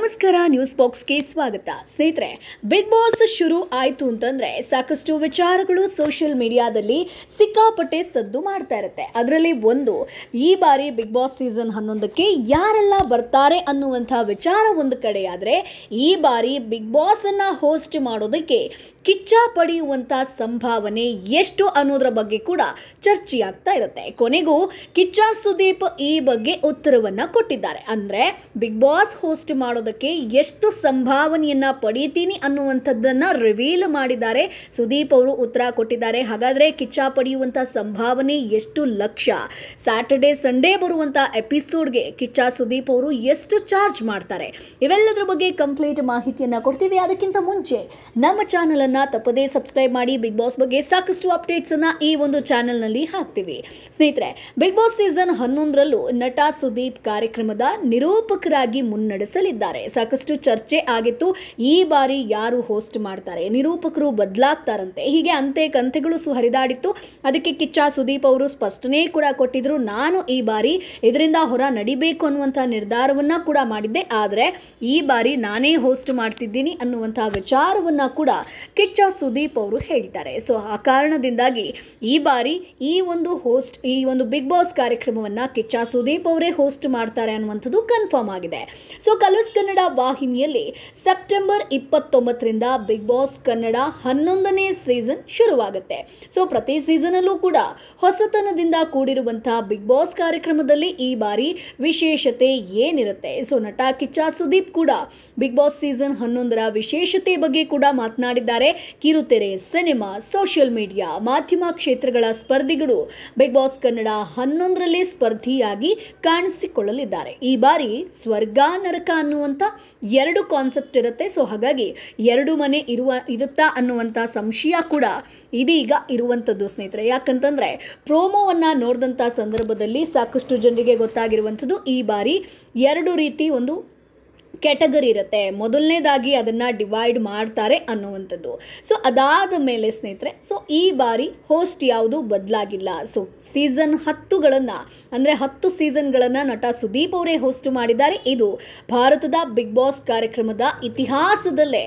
ನಮಸ್ಕಾರ, ನ್ಯೂಸ್ ಬಾಕ್ಸ್ಗೆ ಸ್ವಾಗತ. ಸ್ನೇಹಿತರೆ, ಬಿಗ್ ಬಾಸ್ ಶುರು ಆಯಿತು ಅಂತಂದರೆ ಸಾಕಷ್ಟು ವಿಚಾರಗಳು ಸೋಷಿಯಲ್ ಮೀಡಿಯಾದಲ್ಲಿ ಸಿಕ್ಕಾಪಟ್ಟೆ ಸದ್ದು ಮಾಡ್ತಾ ಇರುತ್ತೆ. ಅದರಲ್ಲಿ ಒಂದು, ಈ ಬಾರಿ ಬಿಗ್ ಬಾಸ್ ಸೀಸನ್ 11ಕ್ಕೆ ಯಾರೆಲ್ಲ ಬರ್ತಾರೆ ಅನ್ನುವಂಥ ವಿಚಾರ ಒಂದು ಕಡೆಯಾದರೆ, ಈ ಬಾರಿ ಬಿಗ್ ಬಾಸನ್ನು ಹೋಸ್ಟ್ ಮಾಡೋದಕ್ಕೆ ಕಿಚ್ಚ ಪಡೆಯುವಂಥ ಸಂಭಾವನೆ ಎಷ್ಟು ಅನ್ನೋದ್ರ ಬಗ್ಗೆ ಕೂಡ ಚರ್ಚೆಯಾಗ್ತಾ ಇರುತ್ತೆ. ಕೊನೆಗೂ ಕಿಚ್ಚ ಸುದೀಪ್ ಈ ಬಗ್ಗೆ ಉತ್ತರವನ್ನು ಕೊಟ್ಟಿದ್ದಾರೆ. ಅಂದರೆ ಬಿಗ್ ಬಾಸ್ ಹೋಸ್ಟ್ ಮಾಡೋದಕ್ಕೆ ಎಷ್ಟು ಸಂಭಾವನೆಯನ್ನ ಪಡೀತೀನಿ ಅನ್ನುವಂಥದ್ದನ್ನು ರಿವೀಲ್ ಮಾಡಿದ್ದಾರೆ. ಸುದೀಪ್ ಅವರು ಉತ್ತರ ಕೊಟ್ಟಿದ್ದಾರೆ. ಹಾಗಾದರೆ ಕಿಚ್ಚ ಪಡೆಯುವಂಥ ಸಂಭಾವನೆ ಎಷ್ಟು ಲಕ್ಷ? ಸ್ಯಾಟರ್ಡೆ ಸಂಡೇ ಬರುವಂಥ ಎಪಿಸೋಡ್ಗೆ ಕಿಚ್ಚ ಸುದೀಪ್ ಅವರು ಎಷ್ಟು ಚಾರ್ಜ್ ಮಾಡ್ತಾರೆ? ಇವೆಲ್ಲದರ ಬಗ್ಗೆ ಕಂಪ್ಲೀಟ್ ಮಾಹಿತಿಯನ್ನು ಕೊಡ್ತೀವಿ. ಅದಕ್ಕಿಂತ ಮುಂಚೆ ನಮ್ಮ ಚಾನಲನ್ನು ತಪ್ಪದೇ ಸಬ್ಸ್ಕ್ರೈಬ್ ಮಾಡಿ. ಬಿಗ್ ಬಾಸ್ ಬಗ್ಗೆ ಸಾಕಷ್ಟು ಅಪ್ಡೇಟ್ಸನ್ನು ಈ ಒಂದು ಚಾನಲ್ನಲ್ಲಿ ಹಾಕ್ತೀವಿ. ಸ್ನೇಹಿತರೆ, ಬಿಗ್ ಬಾಸ್ ಸೀಸನ್ 11ರಲ್ಲೂ ನಟ ಸುದೀಪ್ ಕಾರ್ಯಕ್ರಮದ ನಿರೂಪಕರಾಗಿ ಮುನ್ನಡೆಸಲಿದ್ದಾರೆ. ಸಾಕಷ್ಟು ಚರ್ಚೆ ಆಗಿತ್ತು. ಈ ಬಾರಿ ಯಾರು ಹೋಸ್ಟ್ ಮಾಡ್ತಾರೆ, ನಿರೂಪಕರು ಬದಲಾಗ್ತಾರಂತೆ, ಹೀಗೆ ಅಂತೆ ಕಂತೆಗಳು ಹರಿದಾಡಿತ್ತು. ಅದಕ್ಕೆ ಕಿಚ್ಚ ಸುದೀಪ್ ಅವರು ಸ್ಪಷ್ಟನೆ ಕೂಡ ಕೊಟ್ಟಿದ್ರು. ನಾನು ಈ ಬಾರಿ ಇದರಿಂದ ಹೊರ ನಡಿಬೇಕು ಅನ್ನುವಂಥ ನಿರ್ಧಾರವನ್ನ ಕೂಡ ಮಾಡಿದ್ದೆ, ಆದರೆ ಈ ಬಾರಿ ನಾನೇ ಹೋಸ್ಟ್ ಮಾಡ್ತಿದ್ದೀನಿ ಅನ್ನುವಂಥ ವಿಚಾರವನ್ನ ಕೂಡ ಕಿಚ್ಚ ಸುದೀಪ್ ಅವರು ಹೇಳಿದ್ದಾರೆ. ಸೊ ಆ ಕಾರಣದಿಂದಾಗಿ ಈ ಬಾರಿ ಈ ಒಂದು ಬಿಗ್ ಬಾಸ್ ಕಾರ್ಯಕ್ರಮವನ್ನ ಕಿಚ್ಚ ಸುದೀಪ್ ಅವರೇ ಹೋಸ್ಟ್ ಮಾಡ್ತಾರೆ ಅನ್ನುವಂಥದ್ದು ಕನ್ಫರ್ಮ್ ಆಗಿದೆ. ಸೊ ಕಲರ್ಸ್ ಕನ್ನಡ ವಾಹಿನಿಯಲ್ಲಿ ಸೆಪ್ಟೆಂಬರ್ 29ರಿಂದ ಬಿಗ್ ಬಾಸ್ ಕನ್ನಡ 11ನೇ ಸೀಸನ್ ಶುರುವಾಗುತ್ತೆ. ಸೊ ಪ್ರತಿ ಸೀಸನಲ್ಲೂ ಕೂಡ ಹೊಸತನದಿಂದ ಕೂಡಿರುವಂತಹ ಬಿಗ್ ಬಾಸ್ ಕಾರ್ಯಕ್ರಮದಲ್ಲಿ ಈ ಬಾರಿ ವಿಶೇಷತೆ ಏನಿರುತ್ತೆ? ಸೊ ನಟ ಕಿಚ್ಚ ಸುದೀಪ್ ಕೂಡ ಬಿಗ್ ಬಾಸ್ ಸೀಸನ್ 11ರ ವಿಶೇಷತೆ ಬಗ್ಗೆ ಕೂಡ ಮಾತನಾಡಿದ್ದಾರೆ. ಕಿರುತೆರೆ, ಸಿನಿಮಾ, ಸೋಷಿಯಲ್ ಮೀಡಿಯಾ, ಮಾಧ್ಯಮ ಕ್ಷೇತ್ರಗಳ ಸ್ಪರ್ಧಿಗಳು ಬಿಗ್ ಬಾಸ್ ಕನ್ನಡ 11ರಲ್ಲಿ ಸ್ಪರ್ಧಿಯಾಗಿ ಕಾಣಿಸಿಕೊಳ್ಳಲಿದ್ದಾರೆ. ಈ ಬಾರಿ ಸ್ವರ್ಗ ನರಕ ಅನ್ನುವಂಥ ಎರಡು ಕಾನ್ಸೆಪ್ಟ್ ಇರುತ್ತೆ. ಸೊ ಹಾಗಾಗಿ ಎರಡು ಮನೆ ಇರುತ್ತಾ ಅನ್ನುವಂಥ ಸಂಶಯ ಕೂಡ ಇದೀಗ ಇರುವಂಥದ್ದು ಸ್ನೇಹಿತರೆ. ಯಾಕಂತಂದರೆ ಪ್ರೋಮೋವನ್ನು ನೋಡಿದಂಥ ಸಂದರ್ಭದಲ್ಲಿ ಸಾಕಷ್ಟು ಜನರಿಗೆ ಗೊತ್ತಾಗಿರುವಂಥದ್ದು, ಈ ಬಾರಿ ಎರಡು ರೀತಿ ಒಂದು ಕ್ಯಾಟಗರಿ ಇರುತ್ತೆ. ಮೊದಲನೇದಾಗಿ ಅದನ್ನು ಡಿವೈಡ್ ಮಾಡ್ತಾರೆ ಅನ್ನುವಂಥದ್ದು. ಸೊ ಅದಾದ ಮೇಲೆ ಸ್ನೇಹಿತರೆ, ಸೊ ಈ ಬಾರಿ ಹೋಸ್ಟ್ ಯಾವುದು ಬದಲಾಗಿಲ್ಲ. ಸೊ ಸೀಸನ್ 10ಗಳನ್ನು ಅಂದರೆ 10 ಸೀಸನ್ಗಳನ್ನು ನಟ ಸುದೀಪ್ ಅವರೇ ಹೋಸ್ಟ್ ಮಾಡಿದ್ದಾರೆ. ಇದು ಭಾರತದ ಬಿಗ್ ಬಾಸ್ ಕಾರ್ಯಕ್ರಮದ ಇತಿಹಾಸದಲ್ಲೇ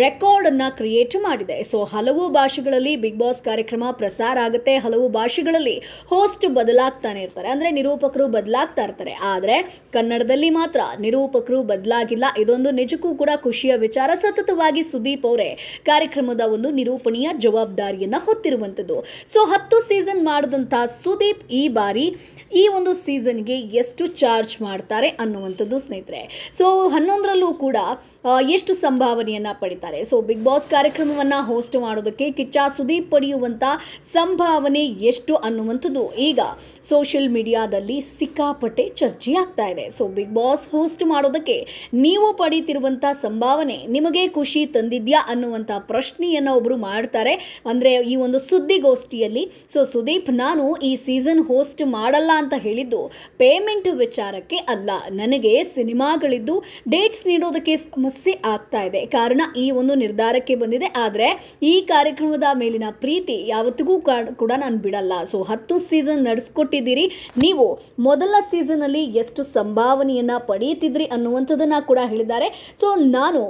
ರೆಕಾರ್ಡನ್ನು ಕ್ರಿಯೇಟ್ ಮಾಡಿದೆ. ಸೊ ಹಲವು ಭಾಷೆಗಳಲ್ಲಿ ಬಿಗ್ ಬಾಸ್ ಕಾರ್ಯಕ್ರಮ ಪ್ರಸಾರ ಆಗುತ್ತೆ. ಹಲವು ಭಾಷೆಗಳಲ್ಲಿ ಹೋಸ್ಟ್ ಬದಲಾಗ್ತಾನೆ ಇರ್ತಾರೆ, ಅಂದರೆ ನಿರೂಪಕರು ಬದಲಾಗ್ತಾ ಇರ್ತಾರೆ. ಆದರೆ ಕನ್ನಡದಲ್ಲಿ ಮಾತ್ರ ನಿರೂಪಕರು ಬದಲಾಗಿಲ್ಲ. ಇದೊಂದು ನಿಜಕ್ಕೂ ಕೂಡ ಖುಷಿಯ ವಿಚಾರ. ಸತತವಾಗಿ ಸುದೀಪ್ ಅವರೇ ಕಾರ್ಯಕ್ರಮದ ಒಂದು ನಿರೂಪಣೆಯ ಜವಾಬ್ದಾರಿಯನ್ನು ಹೊತ್ತಿರುವಂಥದ್ದು. ಸೊ 10 ಸೀಸನ್ ಮಾಡಿದಂಥ ಸುದೀಪ್ ಈ ಬಾರಿ ಈ ಒಂದು ಸೀಸನ್ಗೆ ಎಷ್ಟು ಚಾರ್ಜ್ ಮಾಡ್ತಾರೆ ಅನ್ನುವಂಥದ್ದು ಸ್ನೇಹಿತರೆ. ಸೊ 11ರಲ್ಲೂ ಕೂಡ ಎಷ್ಟು ಸಂಭಾವನೆಯನ್ನು ಪಡಿತಾರೆ? ಸೊ ಬಿಗ್ ಬಾಸ್ ಕಾರ್ಯಕ್ರಮವನ್ನು ಹೋಸ್ಟ್ ಮಾಡೋದಕ್ಕೆ ಕಿಚ್ಚ ಸುದೀಪ್ ಪಡೆಯುವಂಥ ಸಂಭಾವನೆ ಎಷ್ಟು ಅನ್ನುವಂಥದ್ದು ಈಗ ಸೋಷಿಯಲ್ ಮೀಡಿಯಾದಲ್ಲಿ ಸಿಕ್ಕಾಪಟ್ಟೆ ಚರ್ಚೆ ಆಗ್ತಾ ಇದೆ. ಸೊ ಬಿಗ್ ಬಾಸ್ ಹೋಸ್ಟ್ ಮಾಡೋದಕ್ಕೆ ನೀವು ಪಡೀತಿರುವಂಥ ಸಂಭಾವನೆ ನಿಮಗೆ ಖುಷಿ ತಂದಿದ್ಯಾ ಅನ್ನುವಂಥ ಪ್ರಶ್ನೆಯನ್ನು ಒಬ್ಬರು ಮಾಡ್ತಾರೆ, ಅಂದರೆ ಈ ಒಂದು ಸುದ್ದಿಗೋಷ್ಠಿಯಲ್ಲಿ. ಸೊ ಸುದೀಪ್, ನಾನು ಈ ಸೀಸನ್ ಹೋಸ್ಟ್ ಮಾಡಲ್ಲ ಅಂತ ಹೇಳಿದ್ದು ಪೇಮೆಂಟ್ ವಿಚಾರಕ್ಕೆ ಅಲ್ಲ, ನನಗೆ ಸಿನಿಮಾಗಳಿದ್ದು ಡೇಟ್ಸ್ ನೀಡೋದಕ್ಕೆ ಸಮಸ್ಯೆ ಆಗ್ತಾ ಇದೆ, ಕಾರಣ ಈ ಒಂದು ನಿರ್ಧಾರಕ್ಕೆ ಬಂದಿದೆ. ಆದರೆ ಈ ಕಾರ್ಯಕ್ರಮದ ಮೇಲಿನ ಪ್ರೀತಿ ಯಾವತ್ತಿಗೂ ಕೂಡ ನಾನು ಬಿಡಲ್ಲ. ಸೊ 10 ಸೀಸನ್ ನಡೆಸ್ಕೊಟ್ಟಿದ್ದೀರಿ, ನೀವು ಮೊದಲ ಸೀಸನಲ್ಲಿ ಎಷ್ಟು ಸಂಭಾವನೆಯನ್ನು ಪಡೀತಿದ್ರಿ ಅನ್ನುವಂಥದ್ದನ್ನು ಕೂಡ ಹೇಳಿದ್ದಾರೆ. ಸೊ ನಾನು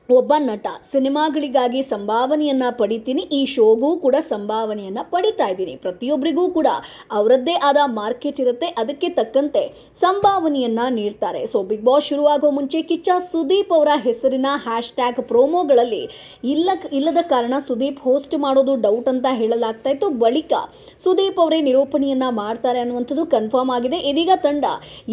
ಒಬ್ಬ ನಟ, ಸಿನಿಮಾಗಳಿಗಾಗಿ ಸಂಭಾವನೆಯನ್ನು ಪಡಿತೀನಿ, ಈ ಶೋಗೂ ಕೂಡ ಸಂಭಾವನೆಯನ್ನು ಪಡಿತಾ ಇದ್ದೀನಿ. ಪ್ರತಿಯೊಬ್ಬರಿಗೂ ಕೂಡ ಅವರದ್ದೇ ಆದ ಮಾರ್ಕೆಟ್ ಇರುತ್ತೆ, ಅದಕ್ಕೆ ತಕ್ಕಂತೆ ಸಂಭಾವನೆಯನ್ನು ನೀಡ್ತಾರೆ. ಸೊ ಬಿಗ್ ಬಾಸ್ ಶುರುವಾಗೋ ಮುಂಚೆ ಕಿಚ್ಚ ಸುದೀಪ್ ಅವರ ಹೆಸರಿನ ಹ್ಯಾಶ್ಟ್ಯಾಗ್ ಪ್ರೋಮೋಗಳಲ್ಲಿ ಇಲ್ಲದ ಕಾರಣ ಸುದೀಪ್ ಹೋಸ್ಟ್ ಮಾಡೋದು ಡೌಟ್ ಅಂತ ಹೇಳಲಾಗ್ತಾ ಇತ್ತು. ಬಳಿಕ ಸುದೀಪ್ ಅವರೇ ನಿರೂಪಣೆಯನ್ನು ಮಾಡ್ತಾರೆ ಅನ್ನುವಂಥದ್ದು ಕನ್ಫರ್ಮ್ ಆಗಿದೆ. ಇದೀಗ ತಂಡ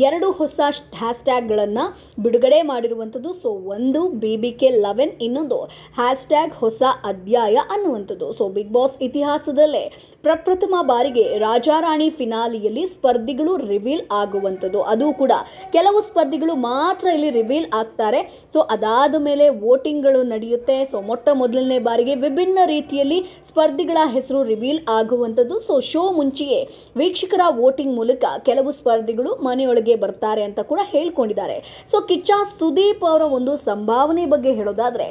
2 ಹೊಸ ಹ್ಯಾಶ್ಟ್ಯಾಗ್ಗಳನ್ನು ಬಿಡುಗಡೆ ಮಾಡಿರುವಂಥದ್ದು. ಸೊ ಒಂದು BBK 11, ಇನ್ನೊಂದು ಹ್ಯಾಶ್ಟ್ಯಾಗ್ ಹೊಸ ಅಧ್ಯಾಯ ಅನ್ನುವಂಥದ್ದು. ಸೊ ಬಿಗ್ ಬಾಸ್ ಇತಿಹಾಸದಲ್ಲೇ ಪ್ರಪ್ರಥಮ ಬಾರಿಗೆ ರಾಜಾರಾಣಿ ಫಿನಾಲಿಯಲ್ಲಿ ಸ್ಪರ್ಧಿಗಳು ರಿವೀಲ್ ಆಗುವಂಥದ್ದು. ಅದು ಕೂಡ ಕೆಲವು ಸ್ಪರ್ಧಿಗಳು ಮಾತ್ರ ಇಲ್ಲಿ ರಿವೀಲ್ ಆಗ್ತಾರೆ. ಸೊ ಅದಾದ ಮೇಲೆ ವೋಟಿಂಗ್ಗಳು ನಡೆಯುತ್ತೆ. ಸೊ ಮೊಟ್ಟ ಮೊದಲನೇ ಬಾರಿಗೆ ವಿಭಿನ್ನ ರೀತಿಯಲ್ಲಿ ಸ್ಪರ್ಧಿಗಳ ಹೆಸರು ರಿವೀಲ್ ಆಗುವಂಥದ್ದು. ಸೊ ಶೋ ಮುಂಚೆಯೇ ವೀಕ್ಷಕರ ವೋಟಿಂಗ್ ಮೂಲಕ ಕೆಲವು ಸ್ಪರ್ಧಿಗಳು ಮನೆಯೊಳಗೆ ಬರ್ತಾರೆ ಅಂತ ಕೂಡ ಹೇಳ್ಕೊಂಡಿದ್ದಾರೆ. ಸೊ ಕಿಚ್ಚ ಸುದೀಪ್ ಅವರ ಒಂದು ಸಂಭಾವನೆ ಬಗ್ಗೆ ಮಾಡೋದಾದರೆ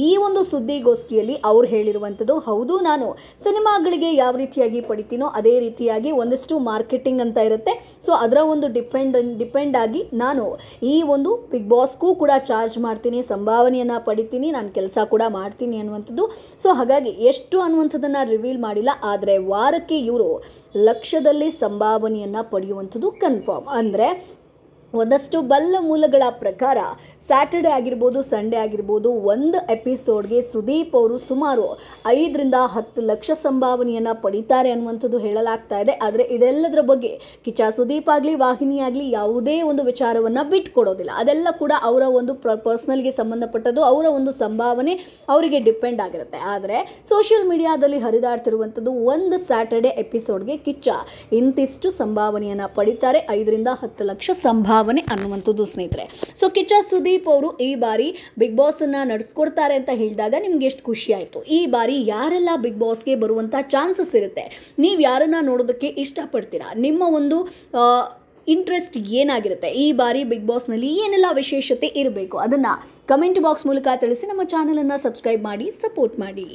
ಈ ಒಂದು ಸುದ್ದಿಗೋಷ್ಠಿಯಲ್ಲಿ ಅವ್ರು ಹೇಳಿರುವಂಥದ್ದು, ಹೌದು ನಾನು ಸಿನಿಮಾಗಳಿಗೆ ಯಾವ ರೀತಿಯಾಗಿ ಪಡಿತೀನೋ ಅದೇ ರೀತಿಯಾಗಿ ಒಂದಷ್ಟು ಮಾರ್ಕೆಟಿಂಗ್ ಅಂತ ಇರುತ್ತೆ. ಸೊ ಅದರ ಒಂದು ಡಿಪೆಂಡ್ ಆಗಿ ನಾನು ಈ ಒಂದು ಬಿಗ್ ಬಾಸ್ಗೂ ಕೂಡ ಚಾರ್ಜ್ ಮಾಡ್ತೀನಿ, ಸಂಭಾವನೆಯನ್ನು ಪಡಿತೀನಿ, ನಾನು ಕೆಲಸ ಕೂಡ ಮಾಡ್ತೀನಿ ಅನ್ನುವಂಥದ್ದು. ಸೊ ಹಾಗಾಗಿ ಎಷ್ಟು ಅನ್ನುವಂಥದ್ದನ್ನು ರಿವೀಲ್ ಮಾಡಿಲ್ಲ, ಆದರೆ ವಾರಕ್ಕೆ ಇವರು ಲಕ್ಷದಲ್ಲಿ ಸಂಭಾವನೆಯನ್ನು ಪಡೆಯುವಂಥದ್ದು ಕನ್ಫರ್ಮ್. ಅಂದರೆ ಒಂದಷ್ಟು ಬಲ್ಲ ಮೂಲಗಳ ಪ್ರಕಾರ ಸ್ಯಾಟರ್ಡೆ ಆಗಿರ್ಬೋದು, ಸಂಡೇ ಆಗಿರ್ಬೋದು, ಒಂದು ಎಪಿಸೋಡ್ಗೆ ಸುದೀಪ್ ಅವರು ಸುಮಾರು 5 ರಿಂದ 10 ಲಕ್ಷ ಸಂಭಾವನೆಯನ್ನು ಪಡಿತಾರೆ ಅನ್ನುವಂಥದ್ದು ಹೇಳಲಾಗ್ತಾ ಇದೆ. ಆದರೆ ಇದೆಲ್ಲದರ ಬಗ್ಗೆ ಕಿಚ್ಚ ಸುದೀಪ್ ಆಗಲಿ, ವಾಹಿನಿ ಆಗಲಿ ಯಾವುದೇ ಒಂದು ವಿಚಾರವನ್ನು ಬಿಟ್ಕೊಡೋದಿಲ್ಲ. ಅದೆಲ್ಲ ಕೂಡ ಅವರ ಒಂದು ಪರ್ಸ್ನಲ್ಗೆ ಸಂಬಂಧಪಟ್ಟದ್ದು, ಅವರ ಒಂದು ಸಂಭಾವನೆ ಅವರಿಗೆ ಡಿಪೆಂಡ್ ಆಗಿರುತ್ತೆ. ಆದರೆ ಸೋಷಿಯಲ್ ಮೀಡಿಯಾದಲ್ಲಿ ಹರಿದಾಡ್ತಿರುವಂಥದ್ದು, ಒಂದು ಸ್ಯಾಟರ್ಡೆ ಎಪಿಸೋಡ್ಗೆ ಕಿಚ್ಚ ಇಂತಿಷ್ಟು ಸಂಭಾವನೆಯನ್ನು ಪಡಿತಾರೆ, 5 ರಿಂದ 10 ಲಕ್ಷ ಸಂಭಾವನೆ ಅನ್ನುವಂಥದ್ದು ಸ್ನೇಹಿತರೆ. ಸೊ ಕಿಚ್ಚ ಸುದೀಪ್ ಅವರು ಈ ಬಾರಿ ಬಿಗ್ ಬಾಸ್ ಅನ್ನ ನಡೆಸ್ಕೊಡ್ತಾರೆ ಅಂತ ಹೇಳಿದಾಗ ನಿಮ್ಗೆ ಎಷ್ಟು ಖುಷಿ ಆಯಿತು. ಈ ಬಾರಿ ಯಾರೆಲ್ಲ ಬಿಗ್ ಬಾಸ್ಗೆ ಬರುವಂಥ ಚಾನ್ಸಸ್ ಇರುತ್ತೆ, ನೀವು ಯಾರನ್ನ ನೋಡೋದಕ್ಕೆ ಇಷ್ಟಪಡ್ತೀರಾ, ನಿಮ್ಮ ಒಂದು ಇಂಟ್ರೆಸ್ಟ್ ಏನಾಗಿರುತ್ತೆ, ಈ ಬಾರಿ ಬಿಗ್ ಬಾಸ್ನಲ್ಲಿ ಏನೆಲ್ಲ ವಿಶೇಷತೆ ಇರಬೇಕು, ಅದನ್ನು ಕಮೆಂಟ್ ಬಾಕ್ಸ್ ಮೂಲಕ ತಿಳಿಸಿ. ನಮ್ಮ ಚಾನಲನ್ನು ಸಬ್ಸ್ಕ್ರೈಬ್ ಮಾಡಿ, ಸಪೋರ್ಟ್ ಮಾಡಿ.